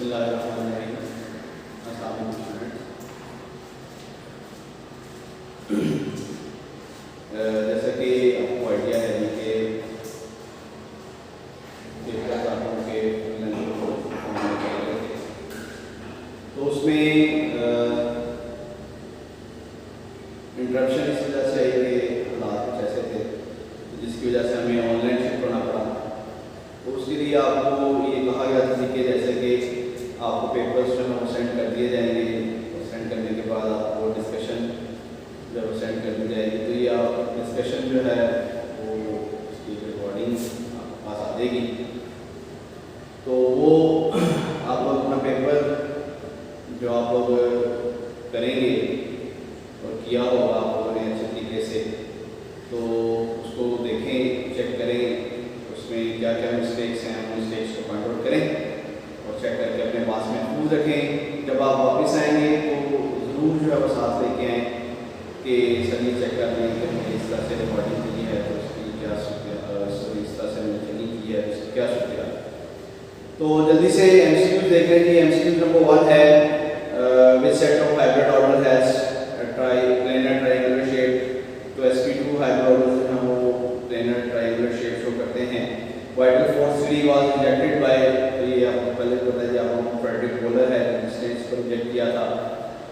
बिस्मिल्लाहिर्रहमानिर्रहीम। अस्सलाम वालेकुम स्टूडेंट। जैसा कि आपको आइडिया है कि पेपर आपको के तो उसमें इंटरप्शन इस वजह से आई कि हालात कुछ ऐसे थे जिसकी वजह से हमें ऑनलाइन शिफ्ट होना पड़ा। तो उसके लिए आपको ये कहा गया था कि जैसे कि आपको पेपर्स जो है वो सेंड कर दिए जाएंगे और सेंड करने के बाद आपको डिस्कशन जब सेंड कर दी जाएगी तो ये आप डिस्कशन जो है वो उसकी रिकॉर्डिंग आपके पास आ जाएगी। तो वो आप लोग अपना पेपर जो आप लोग करेंगे और किया होगा आप लोगों ने अच्छे तरीके से, तो उसको देखें, चेक करें उसमें क्या क्या मिस्टेक्स हैं, उन मिस्टेक्स को पॉइंट आउट करें और चेक करके अपने पास महफूज रखें। जब आप वापस आएंगे तो ज़रूर जो है वो साथ लेके आएँ कि सर ये चेक कर लें कि हमने इस तरह से रिकॉर्डिंग की है तो उसकी क्या इस तरह से हमने चेकिंग की है उसकी क्या सूरत। तो जल्दी से MCQ देख लें जी। MCQ नंबर 1 है which set of hybrid order has planar triangular shape. तो SP2 हाइब्रिड ऑर्डर जो है वो प्लेनर ट्रायंगुलर शेप शो करते हैं। Vital force 3 was injected by, तो ये आपको पहले पता है जी, आपको फ्रेडरिक बोलर है रेजिस्टेंस पर इंजेक्ट किया था।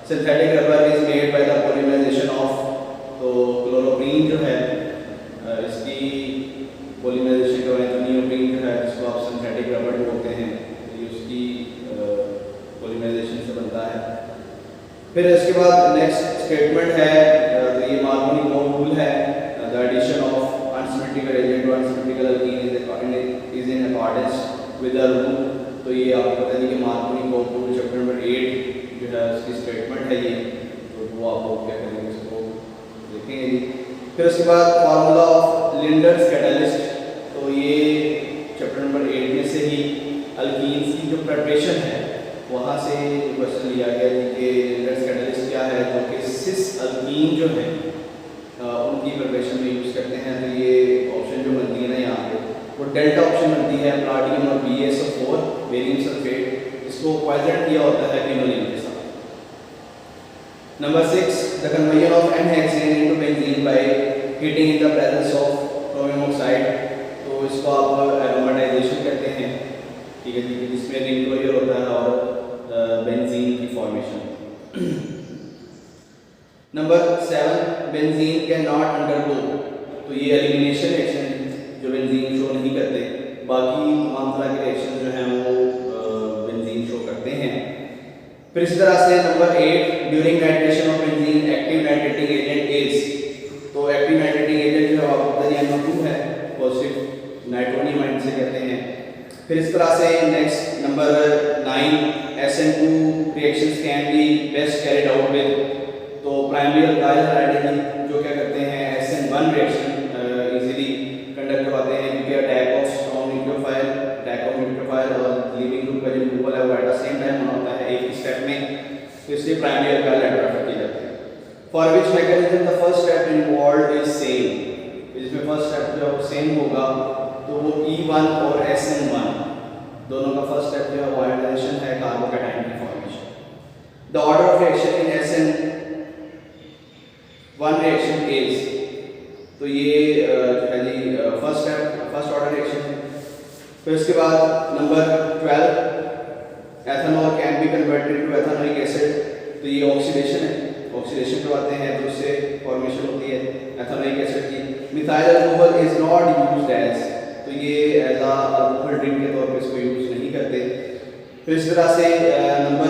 Synthetic rubber is made by the polymerization of, तो क्लोरोप्रीन जो है इसकी पॉलीमराइजेशन जो है तो नियोप्रीन जो है जिसको आप सिंथेटिक रबर बोलते हैं, ये उसकी पॉलीमराइजेशन से बनता है। फिर इसके बाद नेक्स्ट स्टेटमेंट है, तो ये मार्कोनी बॉन्ड रूल है, the addition of unsymmetrical agent to unsymmetrical alkene is in accordance with the rule. तो ये आपको पता है कि Markovnikov rule chapter number 8 जो है उसकी स्टेटमेंट है ये, तो वो आप लोग क्या करेंगे इसको देखेंगे जी। फिर उसके बाद फार्मूला ऑफ लिंडर्स कैटलिस्ट, तो ये चैप्टर नंबर 8 में से ही अल्कीन्स की जो प्रिपरेशन है वहाँ से क्वेश्चन लिया गया है कि लिंडर्स कैटलिस्ट क्या है, जो कि सिस अल्कीन जो है उनकी प्रिपरेशन में यूज़ करते हैं। तो ये ऑप्शन जो बनती है ना यहाँ पे वो डेल्टा ऑप्शन बनती है, प्लाटिनम और BaSO4 बेरियम सल्फेट, इसको पॉइजन किया होता है क्विनोलिन के साथ। Number 6, the conversion of N hexane into benzene by heating in the presence of chromium oxide, तो इसको आप एरोमेटाइजेशन कहते हैं, ठीक है जी, जिसमें रिंग क्लोजर होता है और बेंजीन की formation. Number 7, benzene can not undergo, तो ये एलिमिनेशन रिएक्शन जो बेंजीन शो नहीं करते, बाकी तमाम तरह के रिएक्शन जो हैं वो बेंजीन शो करते हैं। फिर इसी तरह से number 8, during nitration of benzene active nitrating agent is, तो एक्टिव नाइट्रेटिंग एजेंट जो है आपको पता है NO2 है, पॉजिटिव नाइट्रोनियम आयन से कहते हैं। फिर इस तरह से next number 9, SN2 reactions can be best carried out with, तो प्राइमरी अल्काइल हाइड्रोजन जो क्या करते हैं SN1 रिएक्शन इजीली कंडक्ट करवाते हैं, क्योंकि अटैक ऑफ स्ट्रॉन्ग न्यूक्लियोफाइल और लीविंग ग्रुप का जो रिमूवल है वो एट द सेम टाइम होना होता है एक ही स्टेप में, तो इसलिए प्राइमरी अल्काइल हाइड्रोजन किए जाते हैं। For which mechanism the first step involved is same, इसमें फर्स्ट स्टेप जो सेम होगा तो वो E1 और SN1 दोनों का फर्स्ट स्टेप जो है वो आयोडाइजेशन है, कार्बोकैटायन की formation. The order of reaction in SN1 reaction is, तो ये जो है जी first step first order reaction है। फिर उसके बाद number 12, ethanol can be converted to ethanoic acid, तो ये ऑक्सीडेशन है, ऑक्सीडेशन करवाते हैं तो उससे फॉर्मेशन होती है एथेनोइक एसिड की। Methyl alcohol is not used as, तो ये एज अ अल्कोहल ड्रिंक के तौर पे इसको यूज नहीं करते। फिर इस तरह से नंबर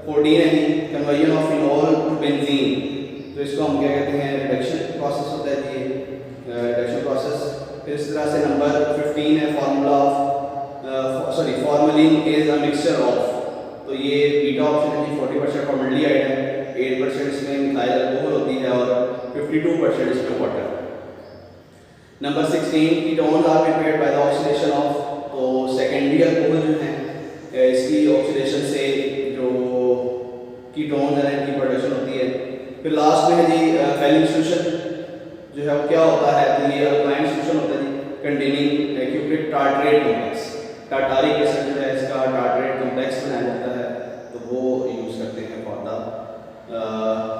14 है conversion of phenol to benzene, तो इसको हम क्या कहते हैं रिडक्शन प्रोसेस होता है ये रिडक्शन प्रोसेस। फिर इस तरह से नंबर 15 है formula of formalin is a mixture of, तो ये बीटा ऑप्शन है 40% फॉर्मल्डिहाइड है, 8% इसमें मिथाइल अल्कोहल होती है और 52% इसमें water. Number 16, ketones are prepared by the oxidation of, तो सेकेंडरी अल्कोहल जो है इसकी ऑक्सीडेशन से जो कीटोन्स हैं इनकी प्रोडक्शन होती है। फिर लास्ट में है जी फैलिंग सॉल्यूशन जो है वो क्या होता है, तो ये अल्कलाइन सॉल्यूशन होता है जी containing cupric tartrate complex, tartaric acid जो है इसका टार्टरेट कॉम्प्लेक्स बनाया जाता है, तो वो यूज़ करते हैं फॉर द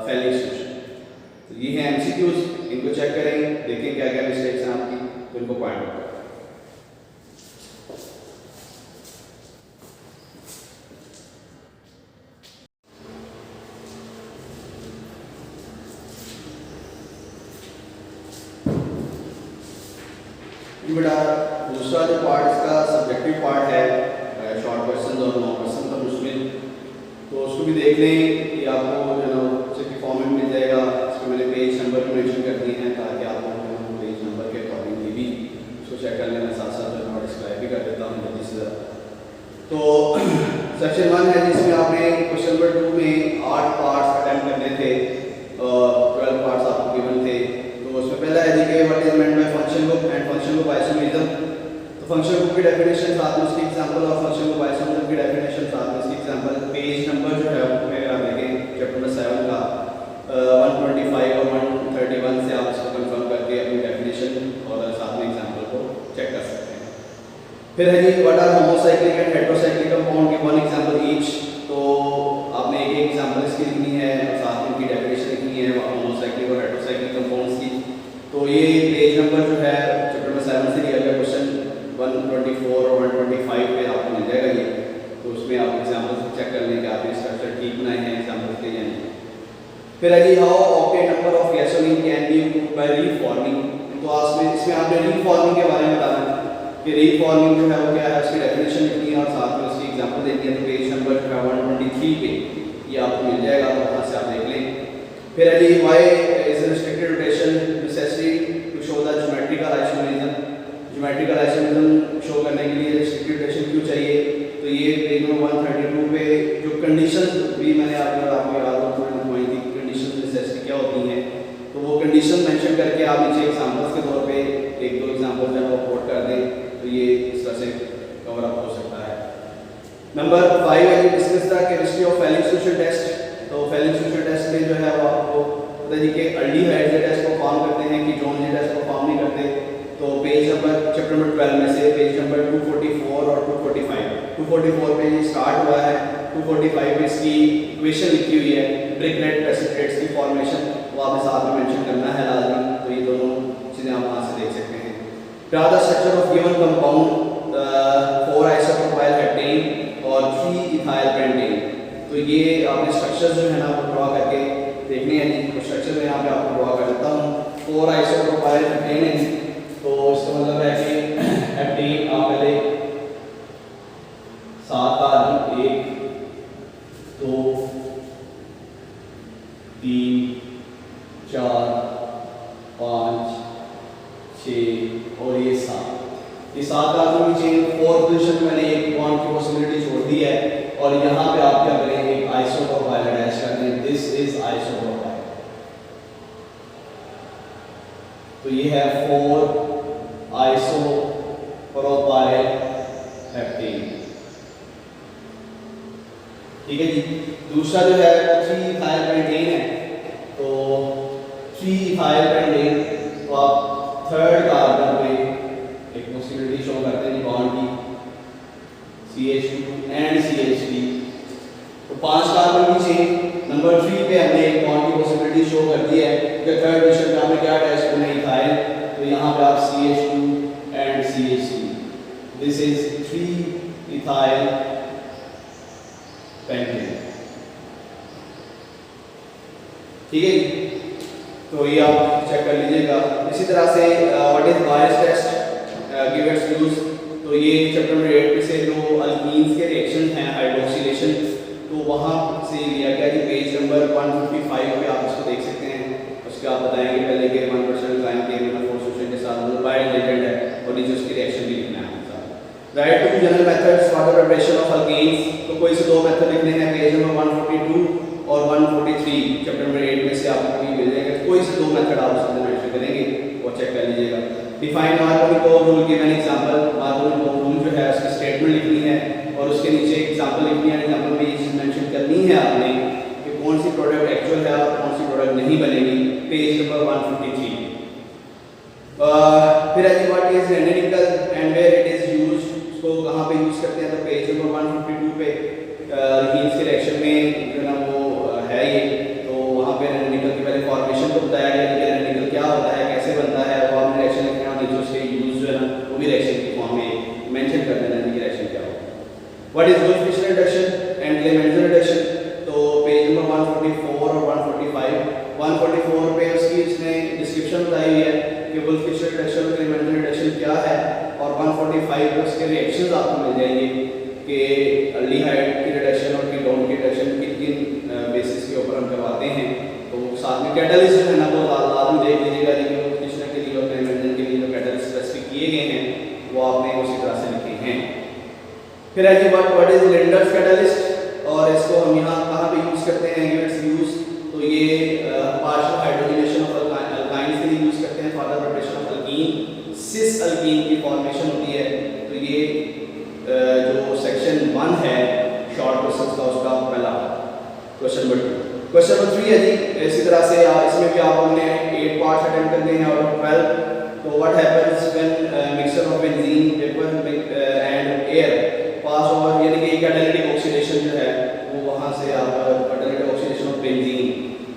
फेलिक सॉल्यूशन। तो ये है एमसीक्यूज, इनको चेक करें, देखें क्या क्या मिस्टेक्स हैं आपकी, तो इनको पॉइंट आउट करें। बेटा दूसरा जो पार्ट इसका सब्जेक्टिव पार्ट है, शॉर्ट क्वेश्चन और लॉन्ग क्वेश्चन पर मुश्किल, तो उसको भी देख लें कि आपको जो है ना फॉर्म में मिल जाएगा। इसमें मैंने पेज नंबर भी मेंशन कर दिए हैं ताकि आप पेज नंबर के अकॉर्डिंगली भी उसको चेक कर लेना, साथ साथ जो है डिस्क्राइब भी कर देता हूँ जल्दी से। तो सेक्शन 1 है जिसमें आपने क्वेश्चन नंबर 2 में 8 पार्ट्स अटेम्प्ट करने थे, 12 पार्ट्स आपको गिवन थे। तो उसमें पहला है कि what is meant by function group and function group isomerism. तो फंक्शन ग्रुप की डेफिनेशन साथ में उसकी एग्जांपल और फंक्शन ग्रुप आइसोमेरिज्म की डेफिनेशन साथ में उसकी एग्जांपल। पेज नंबर जो है अगर आप देखें चैप्टर नंबर 7 का 125 और 131 से आप इसको कंफर्म करके अपनी डेफिनेशन और साथ में एग्जांपल को चेक कर सकते हैं। फिर है जी what are homocyclic and heterocyclic compound के वन एग्जांपल ईच। तो आपने एक एग्जांपल इसकी लिखनी है और साथ में उनकी डेफिनेशन लिखनी है होमोसाइक्लिक और हेटेरोसाइक्लिक कंपाउंड्स की। तो ये पेज नंबर जो है चैप्टर नंबर 7 से लिया गया क्वेश्चन 124 और 125 पे आपको मिल जाएगा ये। तो उसमें आप एग्जांपल चेक कर लें कि आपने स्ट्रक्चर ठीक बनाए हैं एग्जांपल के या नहीं। फिर है जी how octane number of gasoline can be improved by reforming. तो इसमें आपने रीफॉर्मिंग के बारे में बताना कि रीफॉर्मिंग जो है वो क्या है, उसकी डेफिनेशन लिखनी है और साथ में उसकी एग्जांपल देनी है। तो पेज नंबर जो है 123 पे ये आपको मिल जाएगा, तो वहाँ से आप देख लें। फिर है जी why is restricted rotation necessary to show the geometrical isomerism. Geometrical isomerism show करने के लिए रिस्ट्रिक्टेड रोटेशन क्यों चाहिए। तो ये पेज नंबर 132 पे जो कंडीशंस भी मैंने आपको याद हो लिखवाई थी, कंडीशंस नेसेसरी क्या होती हैं, तो वो कंडीशन मेंशन करके आप नीचे एग्जांपल्स के तौर पे एक दो एग्जांपल जो है वो कोट कर दें, तो ये इस तरह से कवर अप हो सकता है। नंबर 5 है discuss the chemistry of Fehling solution test. तो फेलिक सॉल्यूशन टेस्ट में जो है वो आपको पता है कि अल्डिहाइड के टेस्ट परफॉर्म करते हैं कि कीटोन के टेस्ट परफॉर्म नहीं करते। तो पेज नंबर चैप्टर नंबर 12 में से पेज नंबर 244 और 244 पे ये स्टार्ट हुआ है, 245 पे इसकी इक्वेशन लिखी हुई है ब्रिकलेट प्रेसिपिटेट्स की फॉर्मेशन, वो आपने साथ में मेंशन करना है लाजमी। तो ये दोनों चीज़ें आप वहाँ से देख सकते हैं। Draw the structure of given compound 4 isopropyl heptane और 3 इथाइल पेंटेन। तो ये आपने स्ट्रक्चर जो है ना वो ड्रॉ करके देखने हैं। तो स्ट्रक्चर में यहाँ पे आपको ड्रॉ कर देता हूँ। 4 आइसोप्रोपाइल हेप्टेन है, तो इसका मतलब है कि हेप्टेन आप पहले 7 कार्बन 1 2 3 4 5 6 और ये 7। ये 7 कार्बन की चेन 4th पोजीशन में मैंने एक बॉन्ड की पॉसिबिलिटी छोड़ दी है और यहाँ पे आप क्या करें एक आइसोप्रोपाइल अटैच कर दें। This is isopropyl. तो ये है 4 आइसोप्रोपाइल हेप्टेन, ठीक है जी। दूसरा जो है 3 इथाइल पेंटेन है। तो 3 इथाइल पेंटेन, तो आप 3rd कार्बन पे एक पॉसिबिलिटी शो करते हैं बॉन्ड की CH2 एंड CH3। तो 5 कार्बन की चेन नंबर 3 पे हमने एक बॉन्ड की पॉसिबिलिटी शो कर दी है कि 3rd पोजीशन पे हमने क्या अटैच करना है इथाइल। तो यहाँ पे आप CH2 and CH3, this is 3 ethyl pentane, ठीक है। तो ये आप चेक कर लीजिएगा। इसी तरह से what is Baeyer's test give its use. तो ये चैप्टर नंबर 8 में से जो अल्कीन्स के रिएक्शन हैं हाइड्रोक्सिलेशन, तो वहाँ से लिया गया कि पेज नंबर 155 पे आप इसको देख सकते हैं। उसके आप बताएंगे पहले कि 1% लाइन के फोर्स सोल्यूशन के साथ बाय रिलेटेड है और नीचे उसकी रिएक्शन भी लिखना है। Write two general methods for the preparation of alkanes. तो कोई से 2 मेथड लिखने हैं पेज नंबर 142 और 143 चैप्टर नंबर 8 में से आपको ये मिल जाएगा। कोई से 2 मेथड आप उसके अंदर मेंशन करेंगे और चेक कर लीजिएगा। Define Markovnikov rule give an example. Markovnikov rule जो है उसकी स्टेटमेंट लिखनी है और उसके नीचे एग्जांपल लिखनी है। एग्जांपल में ये चीज मेंशन करनी है आपने कि कौन सी प्रोडक्ट एक्चुअल है और कौन सी प्रोडक्ट नहीं बनेगी। Page number 153। फिर what is analytical and where it is used, उसको कहां पे यूज़ करते हैं तो पेज नंबर 152 पे हील्स के रिएक्शन में जो ना वो है ये, तो वहाँ पे रेडिकल की पहले फॉर्मेशन को बताया गया कि रेडिकल क्या होता है, कैसे बनता है, और आपने रिएक्शन लिखना है, नीचे उसके यूज़ जो है ना वो भी रिएक्शन की फॉर्म में मेंशन कर देना कि रिएक्शन क्या होगा। What is Wolff Fischer reduction and Clemmensen reduction, तो पेज नंबर 144 और 145, 144 पे उसकी इसने डिस्क्रिप्शन बताई हुई है कि वुल्फ-फिशर रिडक्शन और क्लेमेंज़र रिडक्शन क्या है, और 145 पे उसके रिएक्शंस आपको मिल जाएंगे कि अल्डिहाइड की रिडक्शन और कीटोन की रिडक्शन किन किन बेसिस के ऊपर हम करवाते हैं। तो साथ में कैटलिस्ट है ना वो लाजमी देख लीजिएगा कि वुल्फ-फिशर के लिए और क्लेमेंज़र के लिए जो कैटलिस्ट स्पेसिफिक किए गए हैं वो आपने उसी तरह से लिखे हैं। फिर है जी व्हाट इज लिंडर्स कैटलिस्ट, और इसको हम यहाँ कहाँ पे यूज़ करते हैं, यूनिट्स यूज़, तो ये पार्शियल हाइड्रोजनेशन ऑफ अल्काइंस के लिए यूज़ करते हैं for the preparation of alkene, cis alkene की फॉर्मेशन होती है। तो ये जो सेक्शन 1 है शॉर्ट क्वेश्चंस का उसका पहला क्वेश्चन नंबर 2। क्वेश्चन नंबर 3 है जी इसी तरह से इसमें भी आप लोगों ने 8 पार्ट्स अटेम्प्ट करने हैं और 12। तो what happens when mixture of benzene vapour and air pass over, यानी कि कैटालिटिक ऑक्सीडेशन जो है वो वहाँ से आप कैटालिटिक ऑक्सीडेशन ऑफ बेंजीन,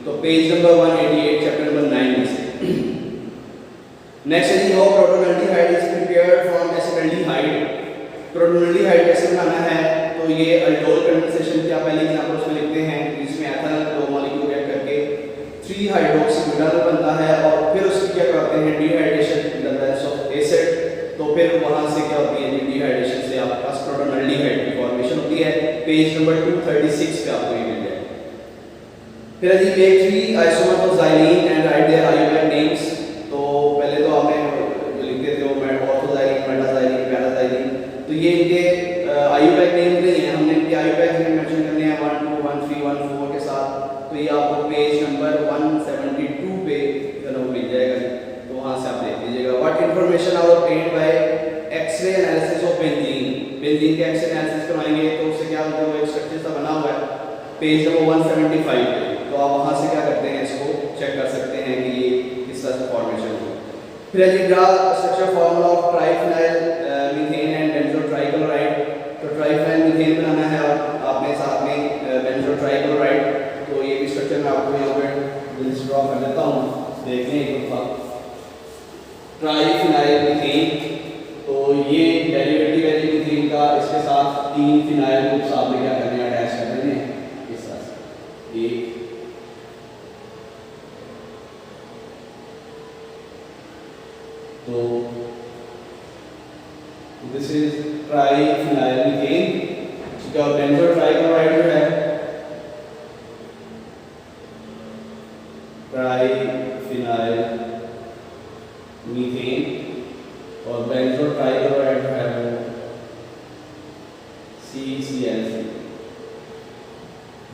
तो पेज नंबर 188 चैप्टर नंबर 9 में से। नेक्स्ट है जी how crotonaldehyde is prepared from acetaldehyde, crotonaldehyde कैसे बनाना है, तो ये अल्डोल कंडेंसेशन की आप पहले एग्जांपल उसमें लिखते हैं जिसमें एथेनॉल दो मॉलिक्यूल ऐड करके 3 हाइड्रोक्सीब्यूटानॉल बनता है, और फिर उसकी क्या करते हैं dehydration in the presence of acid, तो फिर वहाँ से क्या होती है डिहाइड्रेशन से आपके पास प्रोटोनल्डिहाइड की फॉर्मेशन होती है। पेज नंबर 236 पे आपको ये मिल जाएगा। फिर जी make 3 isomers of xylene and write their IUPAC names, तो पहले तो आपने जो लिखते थे वो ऑर्थोजाइलिन, मेटाजाइलिन, पैराजाइलिन, तो ये इनके IUPAC नेम नहीं है, हमने इनके IUPAC नेम मेंशन करने हैं 1 2 1 3 1 4 के साथ, तो ये आपको पेज नंबर 172 पे जो मिल जाएगा, तो वहाँ से आप देख लीजिएगा। What information are obtained by X ray analysis of benzene, benzene के एक्सरे एनालिसिस करवाएंगे तो उससे क्या होता है वो एक स्ट्रक्चर सा बना हुआ है पेज नंबर 175 पे, तो आप वहाँ से क्या करते हैं इसको चेक कर सकते हैं कि ये किस तरह से फॉर्मेशन हो। फिर है जी draw structure formula of triphenyl methane and benzotrichloride, तो ट्राइफिनाइल मीथेन बनाना है और आपने साथ में बेंजोट्राइक्लोराइड, तो ये भी स्ट्रक्चर मैं आपको यहाँ पर जल्दी ड्रॉ कर देता हूँ, देखने एक दफा। ट्राइफिनाइल मीथेन, तो ये डेरिवेटिव है मीथेन का, इसके साथ 3 फिनाइल ग्रुप्स आपने क्या करने हैं अटैच कर देने हैं इस तरह से, एक तो दिस इज ट्राइफिनाइल मीथेन, ठीक है, और बेंजोट्राइक्लोराइड जो है ट्राइफिनाइल मीथेन, और बेंजोट्राइक्लोराइड जो है वो CCl3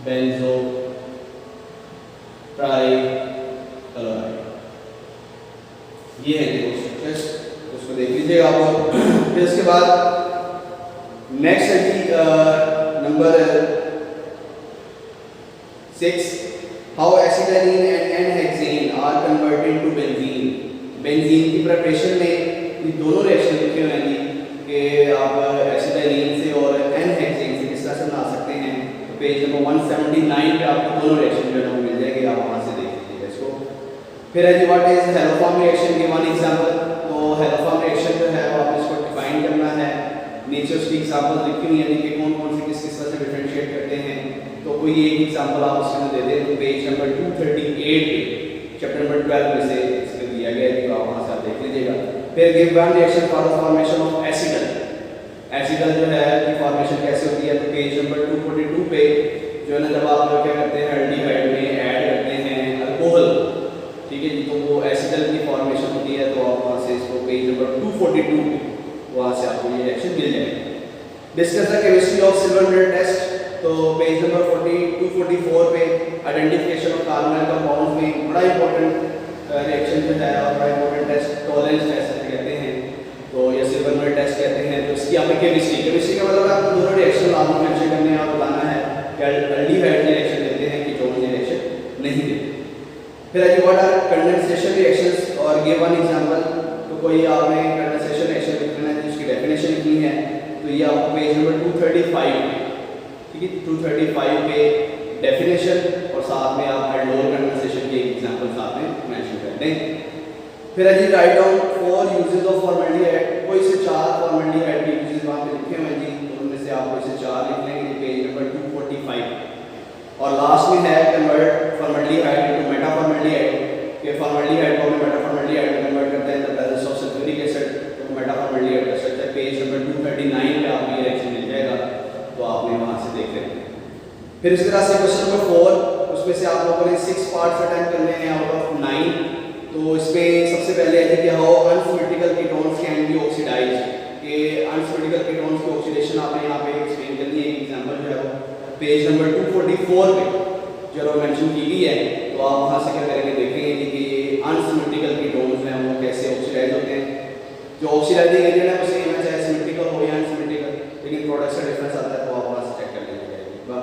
बेंजो ट्राइक्लोराइड, ये है देखो स्ट्रक्चर्स, उसको देख लीजिएगा आप। फिर उसके बाद नेक्स्ट है कि number 6 how acetylene and n hexane are converted to benzene, benzene की प्रिपरेशन में ये दोनों रिएक्शन लिखे हुए हैं कि आप एसिटाइलिन से और एन-हेक्सेन से किस तरह से बना सकते हैं, तो पेज नंबर 179 पे आपको दोनों रिएक्शन जो है वो मिल जाएंगे, आप वहाँ से देख लीजिएगा इसको। फिर है जी what is haloform reaction, give one example, तो हेलोफॉर्म रिएक्शन जो है वो आपको इसको डिफाइन करना है, नीचे उसकी एग्जांपल लिखी हुई है कि कौन-कौन से किस तरह से डिफरेंशिएट करते हैं, तो कोई एक एग्जांपल आप उसमें दे दें, तो पेज नंबर 238 पे चैप्टर नंबर 12 में से इसमें दिया गया है, तो आप वहाँ से आप देख लीजिएगा। फिर give one reaction for the formation of acetal, acetal जो है की फॉर्मेशन कैसे होती है, तो पेज नंबर 242 पे जो है ना जब आप लोग क्या करते हैं अल्डिहाइड में ऐड करते हैं अल्कोहल, ठीक है जी, तो वो एसिटल की फॉर्मेशन होती है, तो आप वहाँ से इसको पेज नंबर 242 पे वहाँ से आपको ये रिएक्शन मिल जाएगा। Discuss the chemistry of silver mirror test, तो पेज नंबर 244 पे आइडेंटिफिकेशन ऑफ कार्बोनाइल कंपाउंड्स में बड़ा इंपॉर्टेंट रिएक्शन जो है और बड़ा इंपॉर्टेंट टेस्ट टॉलरेंस टेस्ट कहते हैं, तो ये सिल्वर मिरर टेस्ट कहते हैं, तो इसकी आपकी केमिस्ट्री का मतलब आपको दोनों रिएक्शन आपको मेंशन करने हैं और बताना है कि अल्डिहाइड रिएक्शन देते हैं कि कीटोन रिएक्शन नहीं देते। फिर है व्हाट आर कंडेंसेशन रिएक्शंस और गिव वन एग्जांपल, तो कोई आपने कंडेंसेशन रिएक्शन लिखना है जिसकी डेफिनेशन लिखनी है, तो तो ये आपको पेज नंबर 235, ठीक है, 235 पे डेफिनेशन और साथ में आप एडलोर कन्वर्सेशन की एग्जांपल साथ में मेंशन कर दें। फिर जी राइट डाउन 4 यूजेस ऑफ फॉर्मेलिटीहाइड, कोई से 4 फॉर्मेलिटीहाइड के यूजेस वहाँ पे लिखे हुए हैं जी, तो उनमें से आप कोई से 4 लिख लेंगे पेज नंबर 245। और लास्ट में है कन्वर्ट फॉर्मेलिटीहाइड इनटू मेटा फॉर्मेलिटीहाइड, के फॉर्मेलिटीहाइड को मेटा फॉर्मेलिटीहाइड में कन्वर्ट करते हैं the presence of sulphuric acid, तो मेटा फॉर्मेलिटीहाइड का स्ट्रक्चर पेज नंबर 239 पे आपको ये रिएक्शन मिल जाएगा, तो आपने वहाँ से देख लेंगे। फिर इस तरह से क्वेश्चन नंबर 4, उसमें से आप लोगों ने 6 पार्ट्स अटेम्प्ट करने हैं आउट ऑफ 9। तो इसमें सबसे पहले है कि how unsymmetrical ketones can be oxidized, कि अनसिमेट्रिकल कीटोन्स की ऑक्सीडेशन आपने यहाँ पे एक्सप्लेन करनी है। एग्जांपल जो है वो पेज नंबर 244 पे जो मेंशन की गई है, तो आप वहाँ से क्या करेंगे देखेंगे कि ये अनसिमेट्रिकल कीटोन्स हैं वो कैसे ऑक्सीडाइज होते हैं। जो ऑक्सीडाइजिंग एजेंट है वो सेम है चाहे सिमेट्रिकल हो या अनसिमेट्रिकल, लेकिन प्रोडक्ट का डिफरेंस आता है, तो आप वहाँ से चेक कर लीजिएगा।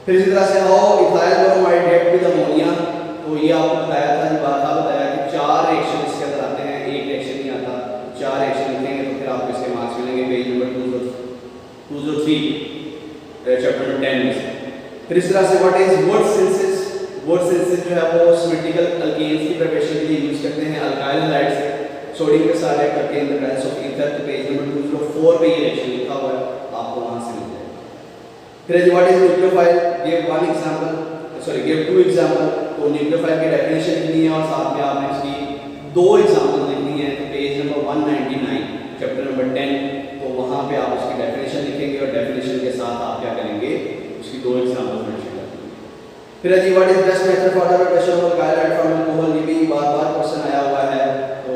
फिर इसी तरह से how ethyl bromide react with ammonia, तो ये आपको बताया था, बात बताया कि 4 रिएक्शन इसके अंदर आते हैं, एक रिएक्शन नहीं आता, 4 रिएक्शन लिखेंगे तो फिर आपको इसके मार्क्स मिलेंगे पेज नंबर 203 चैप्टर नंबर 10 में से। फिर इस तरह से what is would synthesis, would synthesis जो है वो सिमेट्रिकल अल्केन्स की प्रिपरेशन के लिए यूज करते हैं अल्काइल हैलाइड्स सोडियम के साथ रिएक्ट करके इन द प्रेजेंस ऑफ ईथर, तो पेज नंबर 204 पे ये रिएक्शन लिखा हुआ है, आपको वहां से मिल जाएगा। फिर what is nucleophile, give one example, sorry give 2 example, तो न्यूक्लियोफाइल की डेफिनेशन लिखनी है और साथ में आपने इसकी 2 एग्जांपल लिखनी है, तो पेज नंबर 199 चैप्टर नंबर 10, तो वहां पे आप उसकी डेफिनेशन लिखेंगे और डेफिनेशन के साथ आप क्या करेंगे उसकी 2 एग्जांपल मेंशन करेंगे। फिर जी what is best method for the preparation of alkyl halide from alcohol, ये भी बार-बार क्वेश्चन आया हुआ है। तो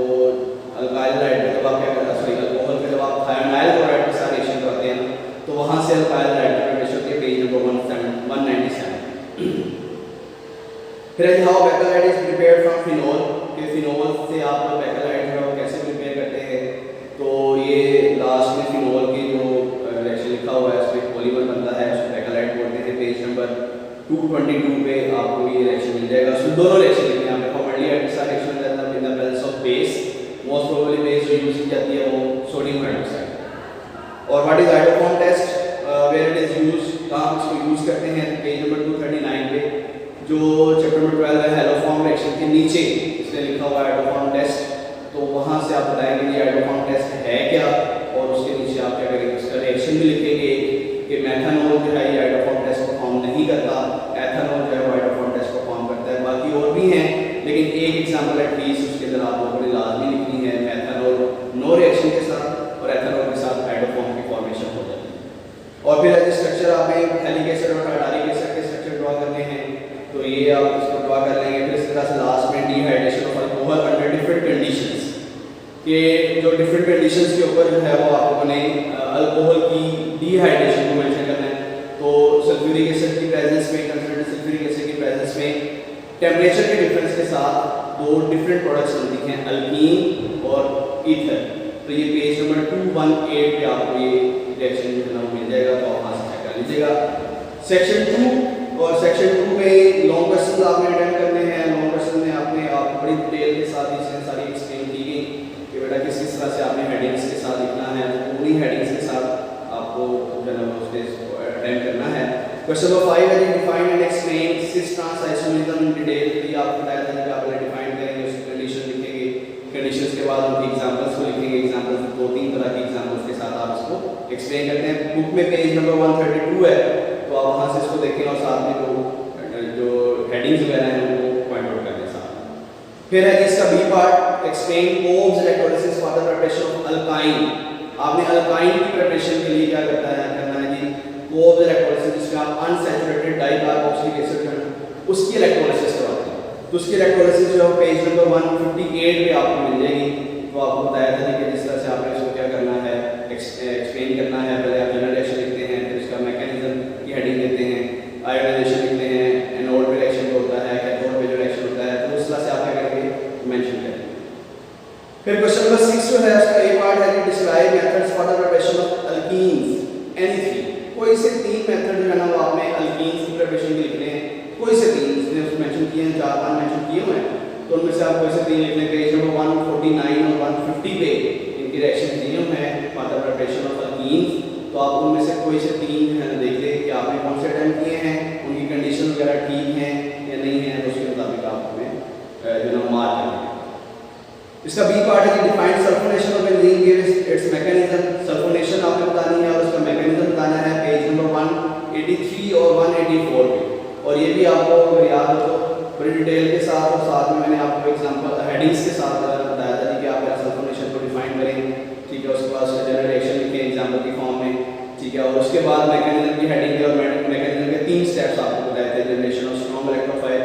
अल्काइल हाइड का जब आप क्या करते हैं, सॉरी अल्कोहल का जब आप थायोनाइल क्लोराइड के साथ रिएक्शन करते हैं तो वहां से अल्काइल हाइड की प्रिपरेशन के पेज नंबर 197। फिर how Bakelite is prepared from phenol, कि फिनोल से आप बेकलाइट है वो कैसे प्रिपेयर करते हैं, तो ये लास्ट में फिनोल की जो रिएक्शन लिखा हुआ है उसमें पॉलीमर बनता है, उसको बेकलाइट बोलते हैं। पेज नंबर 222 पे आपको ये रिएक्शन मिल जाएगा। उसमें दोनों रिएक्शन लिखने हैं, फॉर्मेल्डिहाइड के साथ रिएक्शन रहता है in the presence of base, most probably base जो यूज की जाती है वो सोडियम हाइड्रोक्साइड। और what is haloform test, where it is used, कहाँ इसको यूज करते हैं, पेज नंबर 239 पे जो चैप्टर नंबर 12 है हेलोफॉर्म रिएक्शन के नीचे इसमें लिखा हुआ है हाइड्रोफॉर्म टेस्ट, तो वहां से आप बताएंगे ये हाइड्रोफॉर्म टेस्ट है क्या, और उसके नीचे आप क्या करेंगे उसका रिएक्शन भी लिखेंगे कि मेथनॉल जो है ये हाइड्रोफॉर्म टेस्ट परफॉर्म नहीं करता, एथेनॉल जो है वो हाइड्रोफॉर्म टेस्ट परफॉर्म करता है। बाकी और भी हैं, लेकिन एक एग्जांपल एटलीस्ट उसके अंदर आप लोगों ने लाजमी लिखनी है, मेथनॉल नो रिएक्शन के साथ और एथेनॉल के साथ हाइड्रोफॉर्म की फॉर्मेशन हो जाती है। और फिर स्ट्रक्चर आपने एथेलिक एसिड और टार्टारिक एसिड के स्ट्रक्चर ड्रॉ करने हैं, तो ये आप इसको ड्रॉ कर लेंगे। फिर इस तरह से लास्ट में dehydration of alcohol under different conditions, के जो डिफरेंट कंडीशंस के ऊपर जो है वो आप लोगों ने अल्कोहल की डिहाइड्रेशन को मेंशन करना है। तो सल्फ्यूरिक एसिड की प्रेजेंस में, कंसंट्रेटेड सल्फ्यूरिक एसिड की प्रेजेंस में टेम्परेचर के डिफरेंस के साथ 2 डिफरेंट प्रोडक्ट्स बनती हैं, अल्कीन और ईथर। तो ये पेज नंबर 218 पे आपको ये रिएक्शन जो है ना मिल जाएगा, तो आप वहाँ से चेक कर लीजिएगा। सेक्शन 2 और सेक्शन 2 में लॉन्ग क्वेश्चन आपने अटेम्प्ट करने हैं। लॉन्ग क्वेश्चन में आपने आप बड़ी डिटेल के साथ इसमें सारी एक्सप्लेन की गई कि बेटा किस किस तरह से आपने हेडिंग्स के साथ लिखना है, तो पूरी हेडिंग्स के साथ आपको जो है उस पे अटेम्प्ट करना है। क्वेश्चन नंबर 5 है define and explain cis trans isomerism in detail, तो ये आपको बताया था कि आप डिफाइन करेंगे, उसकी कंडीशन लिखेंगे, कंडीशंस के बाद उनकी एग्जांपल्स को लिखेंगे, एग्जांपल्स 2-3 तरह की एग्जांपल्स के साथ आप इसको एक्सप्लेन करते हैं। बुक में पेज नंबर 132 है, तो आप वहाँ से इसको देखें और साथ में जो हेडिंग्स वगैरह हैं उनको पॉइंट आउट करने साथ। फिर है इसका B part explain Kolbe's electrolysis for the preparation of alkyne. आपने अल्काइन की प्रिपरेशन के लिए क्या करना है जी, कोब्स इलेक्ट्रोलिसिस, जिसमें आप अनसैचुरेटेड डाइकार्बोक्सिलिक एसिड उसकी इलेक्ट्रोलिसिस करवाते हैं, तो उसकी इलेक्ट्रोलिसिस जो है पेज नंबर 158 पे आपको मिल जाएगी। तो आपको बताया था कि जिस तरह से आपने इसको क्या करना है, एक्सप्लेन करना है। पहले आप जनरल रिएक्शन लिखते हैं, फिर उसका मैकेनिज्म की हेडिंग देते हैं, आयोनाइजेशन लिखते हैं, एनोड पे रिएक्शन जो होता है, कैथोड पे जो रिएक्शन होता है, तो उस तरह से आप क्या करेंगे मेंशन करेंगे। फिर क्वेश्चन नंबर 6 जो है उसका ए पार्ट है कि describe methods for the preparation of alkenes any 3। कोई से 3 मेथड जो है ना वो आपने अल्कीन्स की प्रिपरेशन के लिखने हैं, कोई से 3 इसने उसमें मेंशन किए हैं, 4-5 मेंशन किए हुए हैं, तो उनमें से आप कोई से 3 लिख लें। पेज नंबर 149 और 150 पे इनके ये रिएक्शन दिए हैं for the preparation of alkenes. तो आप उनमें से कोई से 3 देख लें कि आपने कौन से अटेम्प्ट किए हैं, उनकी कंडीशन वगैरह ठीक हैं या नहीं है, तो उसके मुताबिक आप हमें मार्क करें। इसका बी पार्ट है कि defined sulphonation of benzene gives it's mechanism. Sulphonation आपने बतानी है और उसका मैकेनिज्म बताना है पेज नंबर 183 और 184 पे। और ये भी आपको अगर याद हो तो बड़ी डिटेल के साथ और साथ में मैंने आपको एग्जांपल हेडिंग्स के साथ बताया था कि आप सल्फोनेशन को डिफाइन करें, ठीक है। उसके बाद जनरल रिएक्शन लिखें एग्जांपल की फॉर्म में, ठीक है। और उसके बाद मैकेनिज्म की हेडिंग और मैकेनिज्म के 3 स्टेप्स आपको बताए थे, जनरेशन ऑफ स्ट्रॉन्ग इलेक्ट्रोफाइल,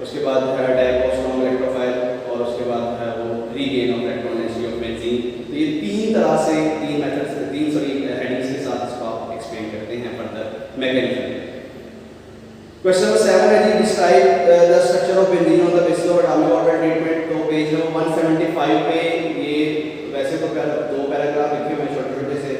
उसके बाद अटैक ऑफ स्ट्रॉन्ग इलेक्ट्रोफाइल और उसके बाद है वो regain of electron density of benzene. तो ये 3 तरह से 3 मेथड्स से 3 हेडिंग्स के साथ इसको आप एक्सप्लेन करते हैं फर्दर मैकेनिज्म। क्वेश्चन नंबर 7 है जी describe the structure of benzene on the basis of atomic orbital treatment. तो पेज नंबर 175 पे ये वैसे तो 2 पैराग्राफ लिखे हुए छोटे-छोटे से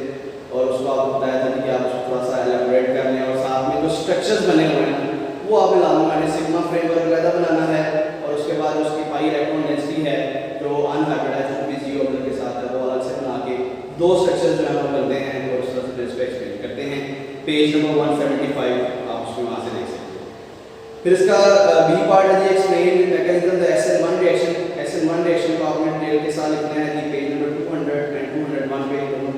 और उसको आपको बताया था कि आप उसको थोड़ा सा एलैबोरेट कर लें और साथ में जो स्ट्रक्चर्स बने हुए हैं वो आपने लाजमी मैंने सिग्मा फ्रेमवर्क वगैरह बनाना है और उसके बाद उसकी पाई इलेक्ट्रॉन डेंसिटी है जो अनहाइब्रिडाइज्ड पीसी ऑर्बिटल के साथ है वो अलग से बना के 2 स्ट्रक्चर्स जो है वो बनते हैं और उस तरह से इसको एक्सप्लेन करते हैं। पेज नंबर 175 आप उसको वहाँ से देख सकते हैं। फिर इसका बी पार्ट है जी explain mechanism the SN1 reaction. SN1 reaction को आपने डिटेल के साथ लिखना है जी पेज नंबर 200 एंड 201 पे दोनों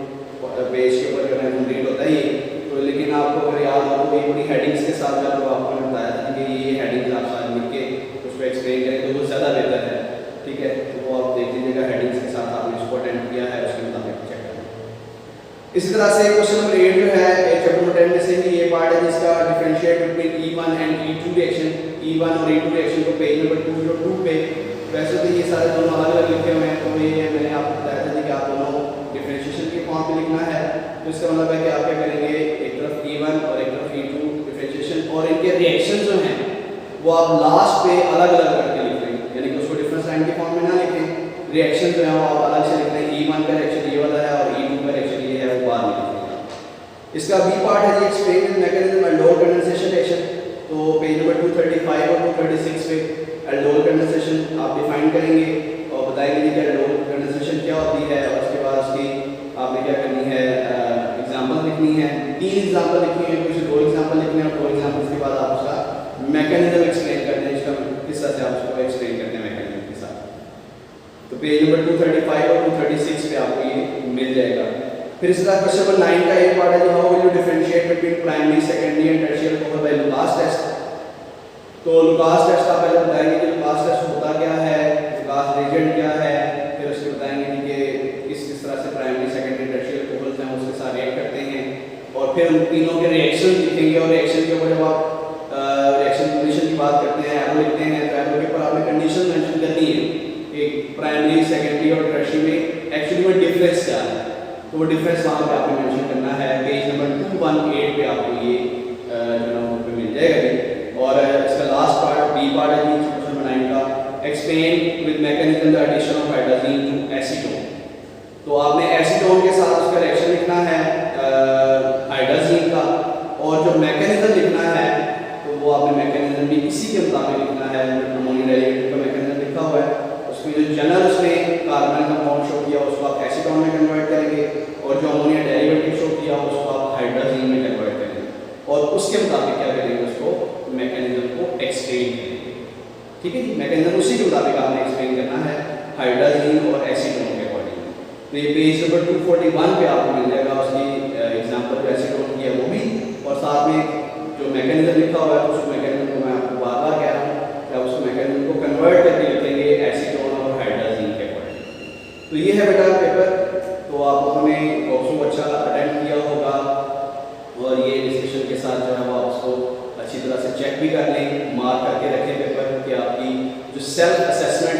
पेज के ऊपर जो है कंप्लीट होता है ये। तो लेकिन आपको अगर याद हो तो ये पूरी हेडिंग्स के साथ जो आपको मैंने बताया था कि ये हेडिंग्स आप साथ मिल के उसको एक्सप्लेन करें तो वो ज़्यादा बेहतर है, ठीक है। तो वो आप देख लीजिएगा हेडिंग्स के साथ आपने इसको अटेंड किया है उसके मुताबिक चेक करना। इसी तरह से क्वेश्चन नंबर 8 जो है चैप्टर नंबर 10 में से ही ये पार्ट है जिसका differentiate between E1 and E2 reaction. E1 और E2 रिएक्शन को पेज नंबर 202 पे वैसे तो ये सारे दोनों अलग अलग लिखे हुए हैं तो ये मैंने आपको बताया था कि आप दोनों डिफरेंशिएशन के फॉर्म पे लिखना है। तो इसका मतलब है कि आप क्या करेंगे एक तरफ E1 और एक तरफ E2 डिफरेंशिएशन और इनके रिएक्शन जो हैं वो आप लास्ट पे अलग अलग करके लिख लेंगे, यानी कि उसको डिफरेंस लाइन के फॉर्म में ना लिखें। रिएक्शन जो है वो आप अलग से लिख लें, E1 का रिएक्शन ये वाला है और E2 का रिएक्शन ये है वो बाद में लिखेंगे। इसका बी पार्ट है जी explain mechanism aldol condensation reaction. तो पेज नंबर 235 और 236 पे एल्डोल कंडेंसेशन आप डिफाइन करेंगे और बताएंगे कि एल्डोल कंडेंसेशन क्या होती है और उसके बाद उसकी आपने क्या करनी है एग्जांपल लिखनी है। 3 एग्जांपल लिखनी है, कुछ 2 एग्जांपल लिखने हैं और 2 एग्जांपल्स के बाद आप उसका मैकेनिज्म एक्सप्लेन करते हैं, इसका किस तरह से आप उसको एक्सप्लेन करते हैं मैकेनिज्म के साथ। तो पेज नंबर 235 और 236 पे आपको ये मिल जाएगा। फिर इसका क्वेश्चन नंबर 9 का एक पार्ट है जो how will you differentiate between primary secondary and tertiary covered by Lucas test. तो लुकास टेस्ट आप पहले बताएंगे कि लुकास टेस्ट होता क्या है, लुकास रिएजेंट क्या है, फिर उसके बताएंगे कि किस तरह से प्राइमरी सेकेंडरी टर्शियरी कवर्ड हैं उसके साथ रिएक्ट करते हैं और फिर उन तीनों के रिएक्शन लिखेंगे और रिएक्शन के ऊपर जब आप रिएक्शन कंडीशन की बात करते हैं एरो लिखते हैं तो एरो के ऊपर आपने कंडीशन मेंशन करनी है कि प्राइमरी सेकेंडरी और टर्शियरी में एक्चुअली में डिफरेंस क्या है। तो वो डिफरेंस वहाँ पे आपने मेंशन करना है। पेज नंबर 218 पे आपको ये जो है मिल जाएगा। और इसका लास्ट पार्ट बी पार्ट है क्वेश्चन नंबर 9 का explain with mechanism the addition of hydrogen to acetone. तो आपने एसीटोन के साथ उसका रिएक्शन लिखना है हाइड्रोजन का और जो मैकेनिज्म लिखना है तो वो आपने मैकेनिज्म भी इसी के मुताबिक लिखना है। अमोनिया डेरिवेटिव का मैकेनिज्म लिखा हुआ है उसमें जो जनरल उसने कार्बन कंपाउंड शो किया उसको आप एसीटोन में कन्वर्ट करेंगे और जो अमोनिया डेरिवेटिव शो किया उसको आप हाइड्रोजन में कन्वर्ट करेंगे और उसके मुताबिक क्या करेंगे उसको मैकेनिज्म को एक्सप्लेन करेंगे, ठीक है जी। मैकेनिज्म उसी के मुताबिक आपने एक्सप्लेन करना है हाइड्रोजन और एसीटोन के अकॉर्डिंग। तो ये पेज नंबर 241 पे आपको मिल जाएगा उसकी एग्जांपल जो एसीटोन की है वो भी और साथ में जो मैकेनिज्म लिखा हुआ है उस मैकेनिज्म को मैं आपको बार बार कह रहा हूँ कि आप उस मैकेनिज्म को कन्वर्ट करके लिखेंगे एसीटोन और हाइड्रोजन के अकॉर्डिंग। तो ये है बेटा पेपर। तो आप लोगों ने बहुत अच्छा अटेंड किया होगा और ये डिस्कशन के साथ जो है वो आप उसको अच्छी तरह से चेक भी कर लें, मार्क करके रखें पेपर कि आपकी जो सेल्फ असेसमेंट